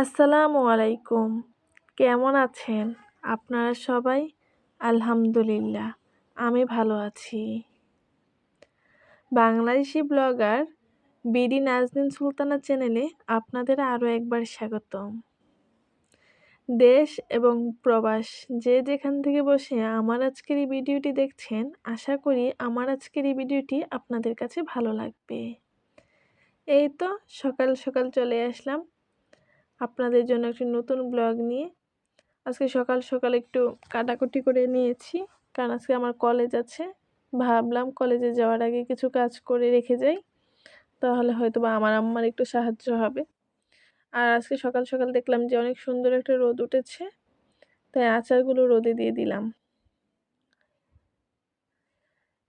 আসসালামু আলাইকুম। কেমন আছেন আপনারা সবাই? আলহামদুলিল্লাহ, আমি ভালো আছি। বাংলাদেশি ব্লগার বিডি নাজনীন সুলতানা চ্যানেলে আপনাদের আরও একবার স্বাগতম। দেশ এবং প্রবাস যে যেখান থেকে বসে আমার আজকের এই ভিডিওটি দেখছেন, আশা করি আমার আজকের এই ভিডিওটি আপনাদের কাছে ভালো লাগবে। এই তো সকাল সকাল চলে আসলাম আপনাদের জন্য একটি নতুন ব্লগ নিয়ে। আজকে সকাল সকাল একটু কাটাকুটি করে নিয়েছি, কারণ আজকে আমার কলেজ আছে। ভাবলাম কলেজে যাওয়ার আগে কিছু কাজ করে রেখে যাই, তাহলে হয়তো বা আমার আম্মার একটু সাহায্য হবে। আর আজকে সকাল সকাল দেখলাম যে অনেক সুন্দর একটা রোদ উঠেছে, তাই আচারগুলো রোদে দিয়ে দিলাম।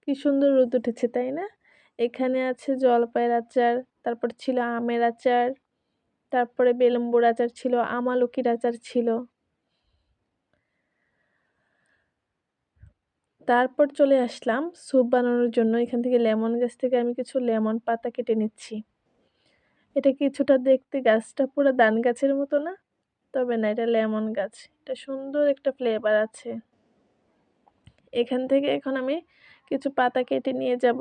কি সুন্দর রোদ উঠেছে, তাই না? এখানে আছে জলপাইয়ের আচার, তারপর ছিল আমের আচার, তারপরে বেলম্বুর আচার ছিল, আমালকির আচার ছিল। তারপর চলে আসলাম স্যুপ বানানোর জন্য। এখান থেকে লেমন গাছ থেকে আমি কিছু লেমন পাতা কেটে নিচ্ছি। এটা কিছুটা দেখতে গাছটা পুরো ধান গাছের মতো না, তবে না, এটা লেমন গাছ। এটা সুন্দর একটা ফ্লেভার আছে। এখান থেকে এখন আমি কিছু পাতা কেটে নিয়ে যাব।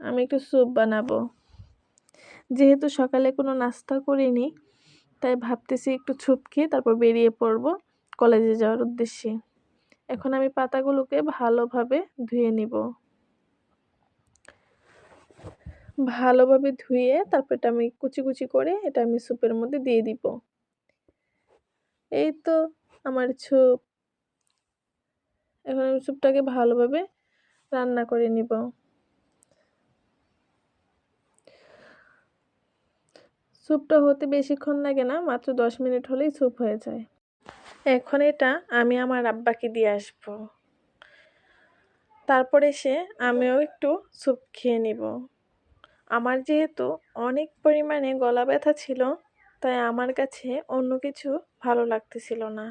আমি একটু স্যুপ বানাবো। যেহেতু সকালে কোনো নাস্তা করিনি, তাই ভাবতেছি একটু স্যুপ খেয়ে তারপর বেরিয়ে পড়ব কলেজে যাওয়ার উদ্দেশ্যে। এখন আমি পাতাগুলোকে ভালোভাবে ধুয়ে নিব। ভালোভাবে ধুয়ে তারপর এটা আমি কুচি কুচি করে এটা আমি স্যুপের মধ্যে দিয়ে দিব। এই তো আমার স্যুপ। এখন আমি স্যুপটাকে ভালোভাবে রান্না করে নিব। স্যুপটা হতে বেশিক্ষণ লাগে না, মাত্র 10 মিনিট হলেই স্যুপ হয়ে যায়। এখন এটা আমি আমার আব্বাকে দিয়ে আসব। তারপর এসে আমিও একটু স্যুপ খেয়ে নিব। আমার যেহেতু অনেক পরিমাণে গলা ব্যথা ছিল, তাই আমার কাছে অন্য কিছু ভালো লাগতেছিল না।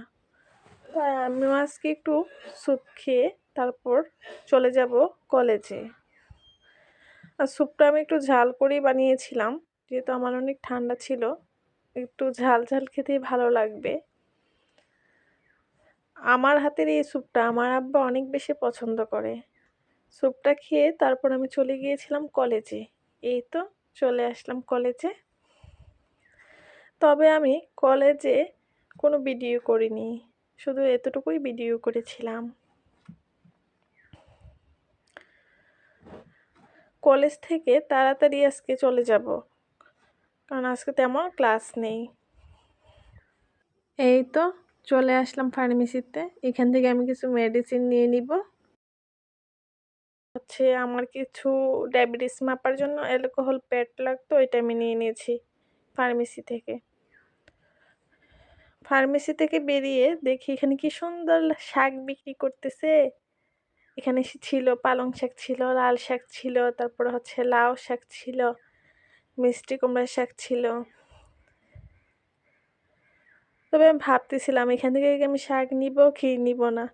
তাই আমিও আজকে একটু স্যুপ খেয়ে তারপর চলে যাব কলেজে। আর স্যুপটা আমি একটু ঝাল করেই বানিয়েছিলাম, যেহেতু আমার অনেক ঠান্ডা ছিল, একটু ঝাল ঝাল খেতেই ভালো লাগবে। আমার হাতের এই স্যুপটা আমার আব্বা অনেক বেশি পছন্দ করে। স্যুপটা খেয়ে তারপর আমি চলে গিয়েছিলাম কলেজে। এই তো চলে আসলাম কলেজে। তবে আমি কলেজে কোনো ভিডিও করিনি, শুধু এতটুকুই ভিডিও করেছিলাম। কলেজ থেকে তাড়াতাড়ি আজকে চলে যাব, কারণ আজকে তেমন ক্লাস নেই। এই তো চলে আসলাম ফার্মেসিতে। এখান থেকে আমি কিছু মেডিসিন নিয়ে নিব। আমার কিছু ডায়াবেটিস মাপার জন্য অ্যালকোহল প্যাড লাগতো, এটা আমি নিয়ে নিয়েছি ফার্মেসি থেকে। ফার্মেসি থেকে বেরিয়ে দেখি এখানে কি সুন্দর শাক বিক্রি করতেছে। এখানে ছিল পালং শাক, ছিল লাল শাক, ছিল তারপর লাউ শাক, ছিল মিষ্টি কুমড়া শাক ছিল। তবে আমি ভাবতেছিলাম এখান থেকে আমি শাক নিব কি নিব না।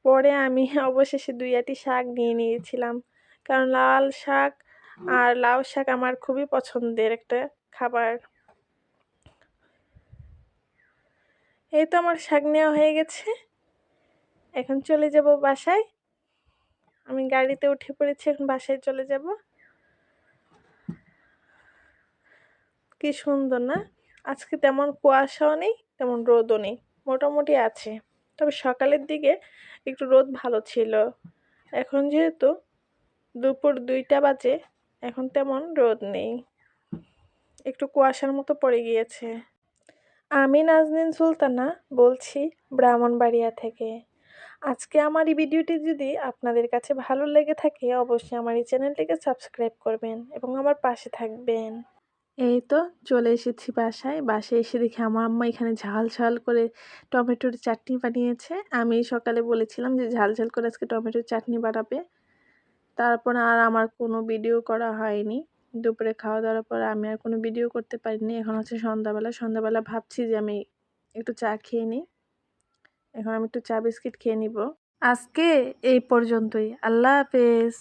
পরে আমি অবশেষে 2-2টি শাক নিয়ে নিয়েছিলাম, কারণ লাল শাক আর লাউ শাক আমার খুবই পছন্দের একটা খাবার। এই তো আমার শাক নেওয়া হয়ে গেছে। এখন চলে যাব বাসায়। আমি গাড়িতে উঠে পড়েছি, এখন বাসায় চলে যাব। কি সুন্দর না? আজকে তেমন কুয়াশাও নেই, তেমন রোদও নেই, মোটামুটি আছে। তবে সকালের দিকে একটু রোদ ভালো ছিল। এখন যেহেতু দুপুর 2টা বাজে, এখন তেমন রোদ নেই, একটু কুয়াশার মতো পড়ে গিয়েছে। আমি নাজনীন সুলতানা বলছি ব্রাহ্মণবাড়িয়া থেকে। আজকে আমার এই ভিডিওটি যদি আপনাদের কাছে ভালো লেগে থাকে, অবশ্যই আমার এই চ্যানেলটিকে সাবস্ক্রাইব করবেন এবং আমার পাশে থাকবেন। এই তো চলে এসেছি বাসায়। বাসায় এসে দেখি আমার আম্মা এখানে ঝাল ঝাল করে টমেটোর চাটনি বানিয়েছে। আমি সকালে বলেছিলাম যে ঝাল ঝাল করে আজকে টমেটোর চাটনি বানাবে। তারপর আর আমার কোনো ভিডিও করা হয়নি। দুপুরে খাওয়া দাওয়ার পর আমি আর কোনো ভিডিও করতে পারিনি। এখন সন্ধ্যাবেলা ভাবছি যে আমি একটু চা খেয়ে নিই। এখন আমি একটু চা বিস্কিট খেয়ে নিব। আজকে এই পর্যন্তই। আল্লাহ হাফেজ।